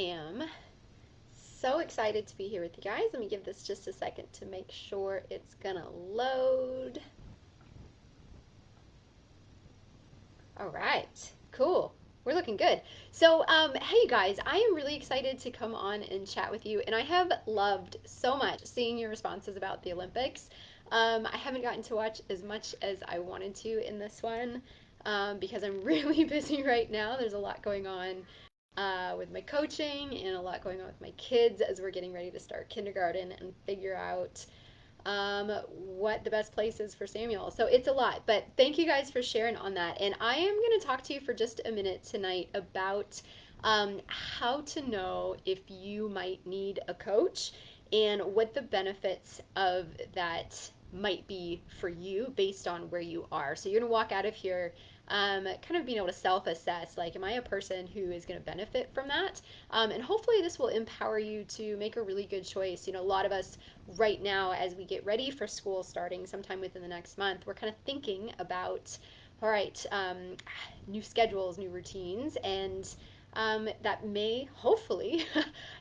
am so excited to be here with you guys. Let me give this just a second to make sure it's gonna load. All right, cool. We're looking good. Hey you guys, I am really excited to come on and chat with you, and I have loved so much seeing your responses about the Olympics. I haven't gotten to watch as much as I wanted to in this one because I'm really busy right now. There's a lot going on with my coaching and a lot going on with my kids as we're getting ready to start kindergarten and figure out what the best place is for Samuel. So it's a lot, but thank you guys for sharing on that. And I am going to talk to you for just a minute tonight about how to know if you might need a coach and what the benefits of that might be for you based on where you are. So you're going to walk out of here kind of being able to self assess like, am I a person who is going to benefit from that? And hopefully, this will empower you to make a really good choice. You know, a lot of us right now, as we get ready for school starting sometime within the next month, we're kind of thinking about, all right, new schedules, new routines, and that may hopefully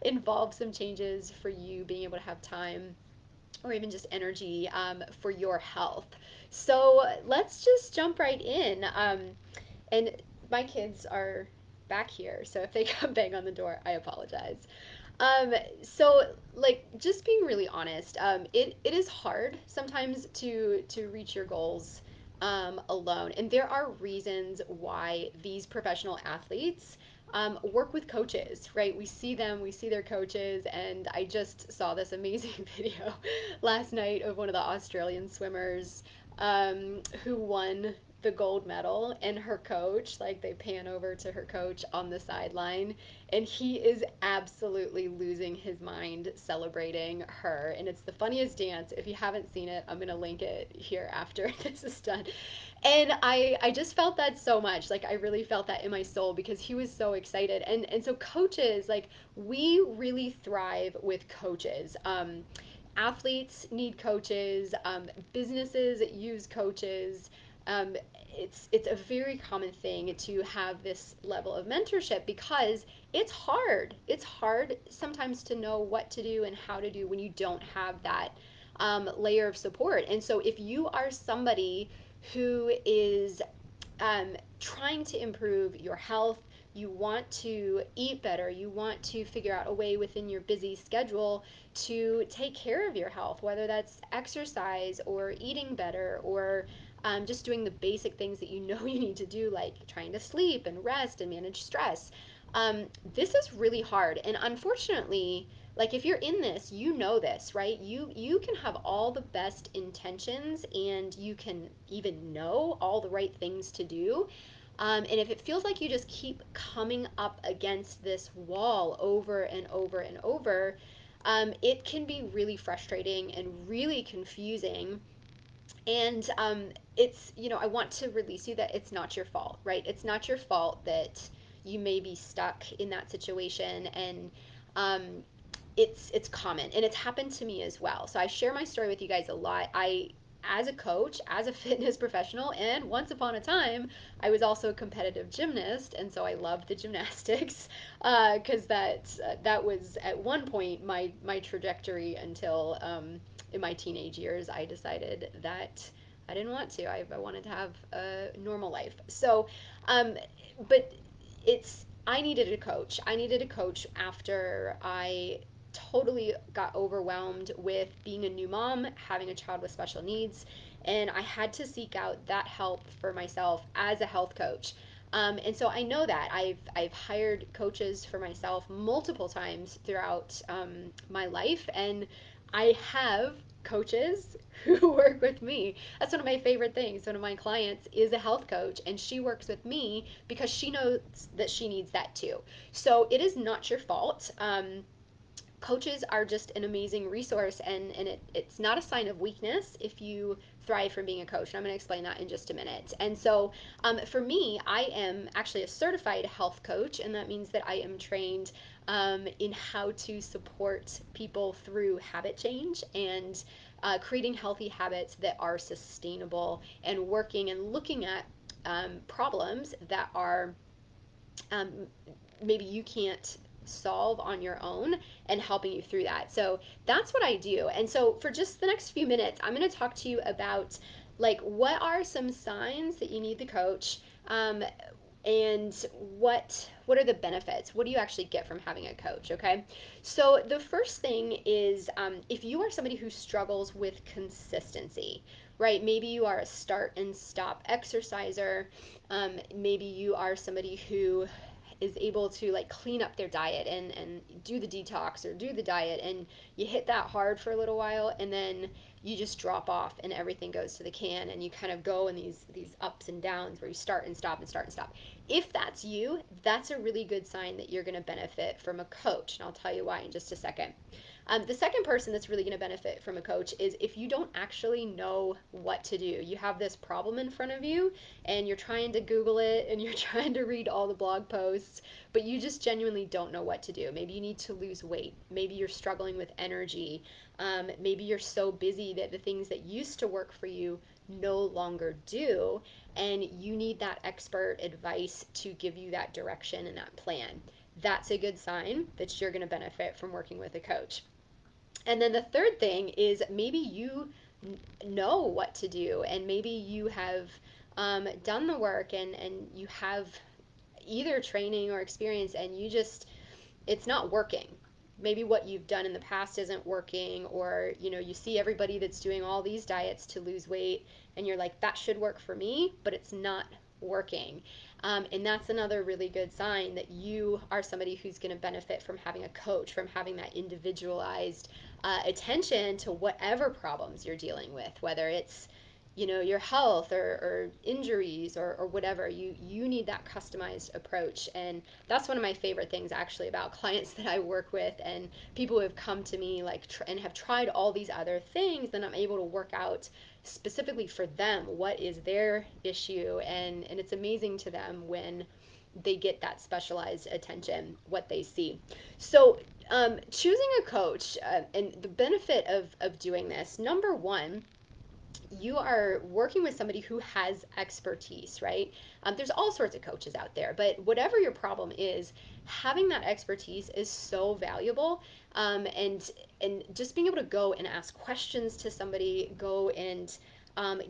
involve some changes for you being able to have time or even just energy for your health. So let's just jump right in. And my kids are back here, so if they come bang on the door, I apologize. Um, so like just being really honest, it is hard sometimes to reach your goals alone, and there are reasons why these professional athletes work with coaches, right? We see them, we see their coaches, and I just saw this amazing video last night of one of the Australian swimmers who won the gold medal, and her coach, like they pan over to her coach on the sideline, and he is absolutely losing his mind celebrating her. And it's the funniest dance. If you haven't seen it, I'm going to link it here after this is done. And I just felt that so much. Like I really felt that in my soul because he was so excited. And so coaches, like we really thrive with coaches. Athletes need coaches, businesses use coaches. Um, it's a very common thing to have this level of mentorship because it's hard. It's hard sometimes to know what to do and how to do when you don't have that layer of support. And so if you are somebody who is trying to improve your health, you want to eat better, you want to figure out a way within your busy schedule to take care of your health, whether that's exercise or eating better or just doing the basic things that you know you need to do, like trying to sleep and rest and manage stress. This is really hard. And unfortunately, like if you're in this, you know this, right? You can have all the best intentions and you can even know all the right things to do. And if it feels like you just keep coming up against this wall over and over and over, it can be really frustrating and really confusing. And I want to release you that it's not your fault, right? It's not your fault that you may be stuck in that situation. And um, it's common and it's happened to me as well. So I share my story with you guys a lot. I as a coach, as a fitness professional, and once upon a time, I was also a competitive gymnast, and so I loved the gymnastics because that was at one point my trajectory until in my teenage years I decided that I didn't want to. I wanted to have a normal life. Um, but I needed a coach. I needed a coach after I totally got overwhelmed with being a new mom, having a child with special needs, and I had to seek out that help for myself as a health coach. And so I know that I've hired coaches for myself multiple times throughout my life, and I have coaches who work with me. That's one of my favorite things. One of my clients is a health coach, and she works with me because she knows that she needs that too. So it is not your fault. Coaches are just an amazing resource, and it's not a sign of weakness if you thrive from being a coach, and I'm going to explain that in just a minute. And so for me, I am actually a certified health coach, and that means that I am trained in how to support people through habit change and creating healthy habits that are sustainable and working and looking at problems that are um, maybe you can't solve on your own and helping you through that. So that's what I do. And so for just the next few minutes, I'm going to talk to you about like what are some signs that you need the coach, um, and what are the benefits? What do you actually get from having a coach? Okay, so the first thing is, if you are somebody who struggles with consistency, right? Maybe you are a start and stop exerciser. Maybe you are somebody who is able to like clean up their diet and do the detox or do the diet, and you hit that hard for a little while and then you just drop off and everything goes to the can, and you kind of go in these ups and downs where you start and stop and start and stop. If that's you, that's a really good sign that you're going to benefit from a coach, and I'll tell you why in just a second. The second person that's really going to benefit from a coach is if you don't actually know what to do. You have this problem in front of you and you're trying to Google it and you're trying to read all the blog posts, but you just genuinely don't know what to do. Maybe you need to lose weight. Maybe you're struggling with energy. Maybe you're so busy that the things that used to work for you no longer do, and you need that expert advice to give you that direction and that plan. That's a good sign that you're going to benefit from working with a coach. And then the third thing is maybe you know what to do, and maybe you have done the work, and you have either training or experience, and you just, it's not working. Maybe what you've done in the past isn't working, or you see everybody that's doing all these diets to lose weight, and you're like, that should work for me, but it's not working. And that's another really good sign that you are somebody who's going to benefit from having a coach, from having that individualized attention to whatever problems you're dealing with, whether it's your health or injuries or whatever. You need that customized approach. And that's one of my favorite things actually about clients that I work with and people who have come to me like and have tried all these other things. Then I'm able to work out specifically for them what is their issue, and it's amazing to them when they get that specialized attention, what they see. So choosing a coach, and the benefit of doing this, number one, you are working with somebody who has expertise, right? There's all sorts of coaches out there, but whatever your problem is, having that expertise is so valuable. And just being able to go and ask questions to somebody, go and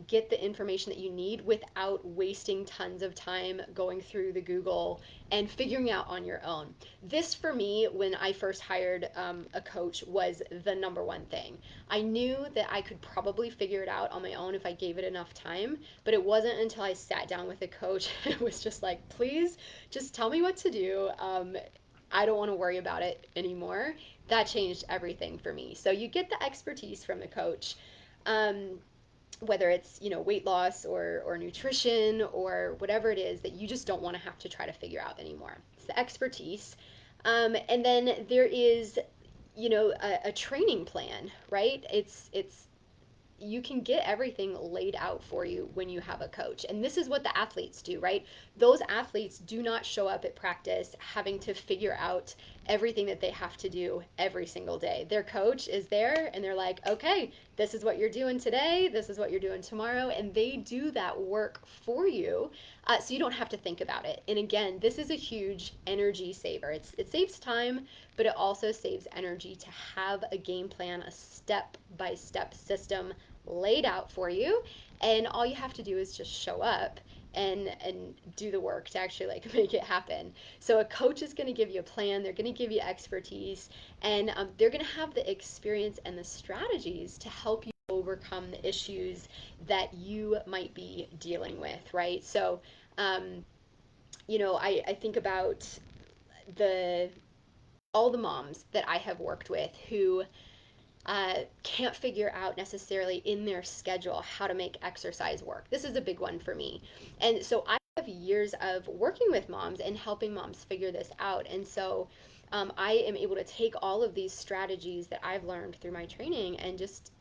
get the information that you need without wasting tons of time going through the Google and figuring out on your own. This, for me, when I first hired a coach, was the number one thing. I knew that I could probably figure it out on my own if I gave it enough time, but it wasn't until I sat down with a coach and it was just like, please just tell me what to do. I don't want to worry about it anymore. That changed everything for me. So you get the expertise from the coach. Um, Whether it's weight loss or nutrition or whatever it is that you just don't want to have to try to figure out anymore. It's the expertise. And then there is a training plan, right? It's you can get everything laid out for you when you have a coach. And this is what the athletes do, right? Those athletes do not show up at practice having to figure out everything that they have to do every single day. Their coach is there and they're like, okay, this is what you're doing today, this is what you're doing tomorrow. And they do that work for you, so you don't have to think about it. And again, this is a huge energy saver. It saves time, but it also saves energy to have a game plan, a step by step system laid out for you, and all you have to do is just show up and do the work to actually like make it happen. So a coach is going to give you a plan, they're going to give you expertise, and they're going to have the experience and the strategies to help you overcome the issues that you might be dealing with, right? So I think about the all the moms that I have worked with who can't figure out necessarily in their schedule how to make exercise work. This is a big one for me. And so I have years of working with moms and helping moms figure this out. And so I am able to take all of these strategies that I've learned through my training and just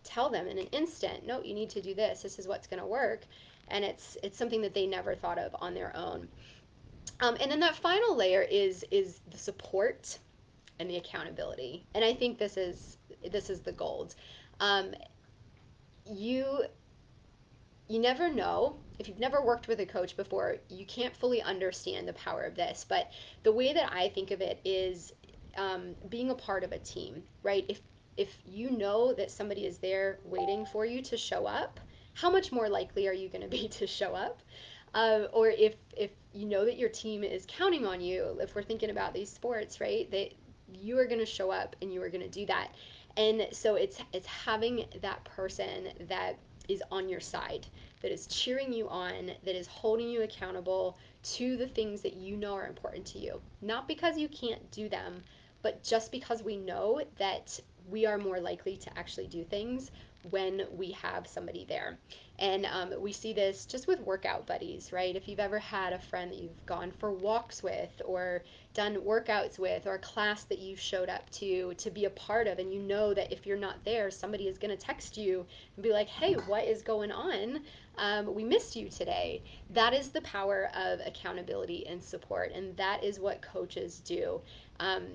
tell them in an instant, no, you need to do this. This is what's going to work. And it's something that they never thought of on their own. And then that final layer is the support and the accountability. And I think this is the gold. Um, you you never know if you've never worked with a coach before, you can't fully understand the power of this. But the way that I think of it is being a part of a team, right? If you know that somebody is there waiting for you to show up, how much more likely are you going to be to show up? Or if you know that your team is counting on you, if we're thinking about these sports, right? You are going to show up and you are going to do that. And so it's having that person that is on your side, that is cheering you on, that is holding you accountable to the things that you know are important to you. Not because you can't do them, but just because we know that we are more likely to actually do things when we have somebody there. And we see this just with workout buddies, right? If you've ever had a friend that you've gone for walks with or done workouts with, or a class that you showed up to be a part of, and you know that if you're not there, somebody is going to text you and be like, hey, what is going on? We missed you today. That is the power of accountability and support, and that is what coaches do. Um,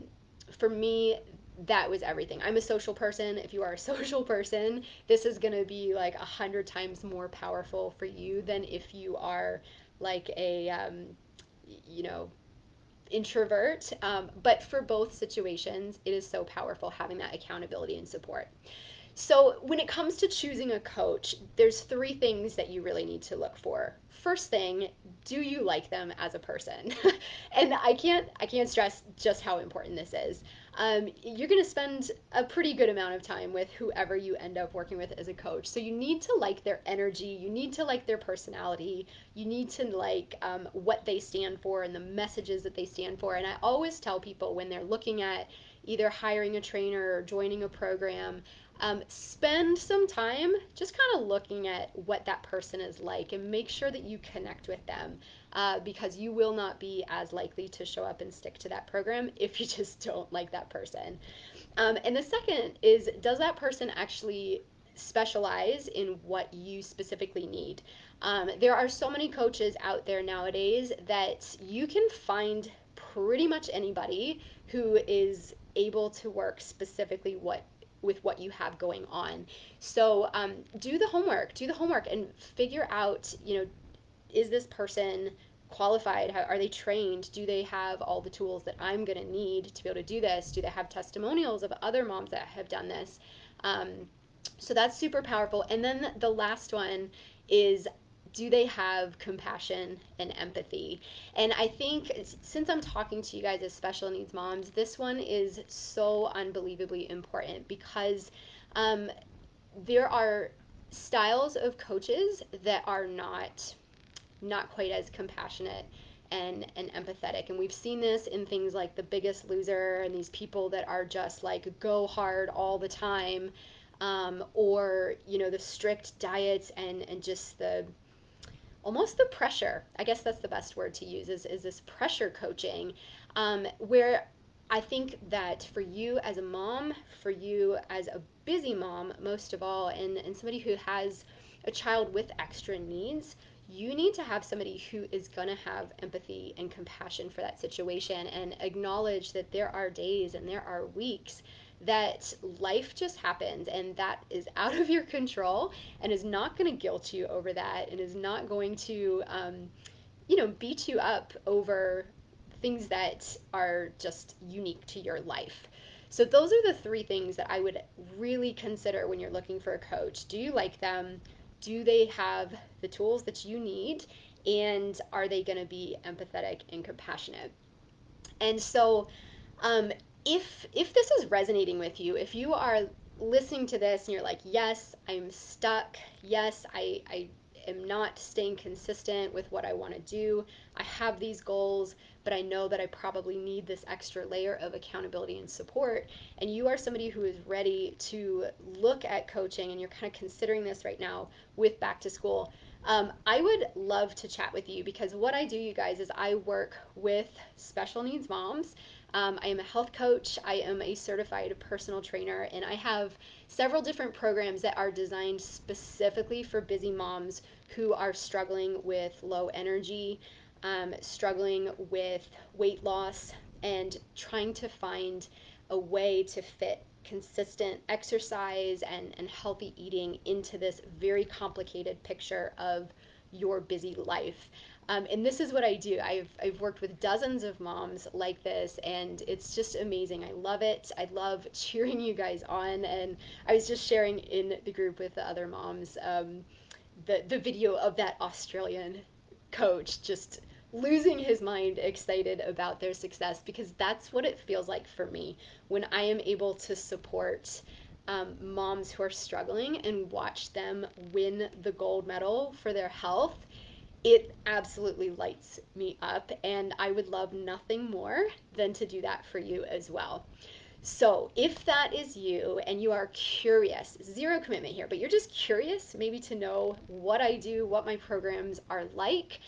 for me, that was everything. I'm a social person. If you are a social person, this is going to be like 100 times more powerful for you than if you are like a, you know, introvert. But for both situations, it is so powerful having that accountability and support. So, when it comes to choosing a coach, there's three things that you really need to look for. First thing, do you like them as a person? And I can't stress just how important this is. You're going to spend a pretty good amount of time with whoever you end up working with as a coach. So you need to like their energy, you need to like their personality, you need to like what they stand for and the messages that they stand for. And I always tell people when they're looking at either hiring a trainer or joining a program, spend some time just kind of looking at what that person is like and make sure that you connect with them, because you will not be as likely to show up and stick to that program if you just don't like that person. And the second is, does that person actually specialize in what you specifically need? There are so many coaches out there nowadays that you can find pretty much anybody who is able to work specifically with what you have going on. So do the homework and figure out, is this person qualified? Are they trained? Do they have all the tools that I'm going to need to be able to do this? Do they have testimonials of other moms that have done this? Um, so that's super powerful. And then the last one is, do they have compassion and empathy? And I think since I'm talking to you guys as special needs moms, this one is so unbelievably important because um, there are styles of coaches that are not quite as compassionate and empathetic. And we've seen this in things like The Biggest Loser and these people that are just like go hard all the time, or the strict diets and just the almost the pressure. I guess that's the best word to use is this pressure coaching, where I think that for you as a mom, for you as a busy mom, most of all, and somebody who has a child with extra needs, you need to have somebody who is going to have empathy and compassion for that situation and acknowledge that there are days and there are weeks that life just happens and that is out of your control, and is not going to guilt you over that, and is not going to beat you up over things that are just unique to your life. So those are the three things that I would really consider when you're looking for a coach. Do you like them? Do they have the tools that you need? And are they going to be empathetic and compassionate? And so, um, if this is resonating with you, if you are listening to this and you're like, yes, I'm stuck. Yes, I am not staying consistent with what I want to do. I have these goals, but I know that I probably need this extra layer of accountability and support. And you are somebody who is ready to look at coaching and you're kind of considering this right now with back to school. I would love to chat with you because what I do, you guys, is I work with special needs moms. I am a health coach, I am a certified personal trainer, and I have several different programs that are designed specifically for busy moms who are struggling with low energy, struggling with weight loss, and trying to find a way to fit consistent exercise and healthy eating into this very complicated picture of your busy life. And this is what I do. I've worked with dozens of moms like this, and it's just amazing. I love it. I love cheering you guys on. And I was just sharing in the group with the other moms the video of that Australian coach just losing his mind excited about their success, because that's what it feels like for me when I am able to support moms who are struggling and watch them win the gold medal for their health. It absolutely lights me up, and I would love nothing more than to do that for you as well. So, if that is you and you are curious, zero commitment here, but you're just curious maybe to know what I do, what my programs are like,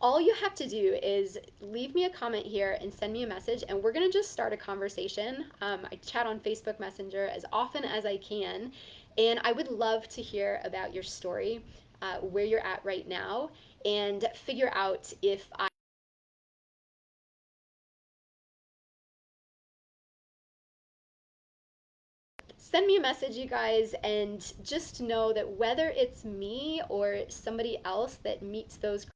all you have to do is leave me a comment here and send me a message, and we're going to just start a conversation. I chat on Facebook Messenger as often as I can, and I would love to hear about your story, where you're at right now, and figure out if I send me a message, you guys, and just know that whether it's me or somebody else that meets those,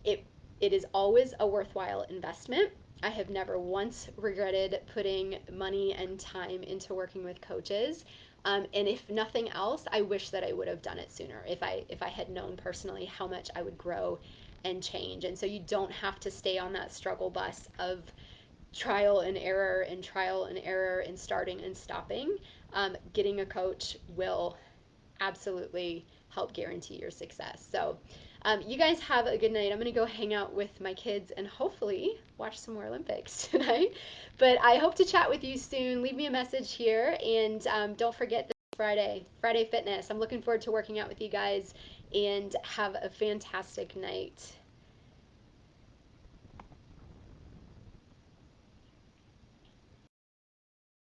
it it is always a worthwhile investment. I have never once regretted putting money and time into working with coaches. And if nothing else, I wish that I would have done it sooner. If I had known personally how much I would grow and change. And so you don't have to stay on that struggle bus of trial and error and trial and error and starting and stopping. Getting a coach will absolutely help guarantee your success. So, you guys have a good night. I'm going to go hang out with my kids and hopefully watch some more Olympics tonight. But I hope to chat with you soon. Leave me a message here, and don't forget this Friday Fitness. I'm looking forward to working out with you guys, and have a fantastic night.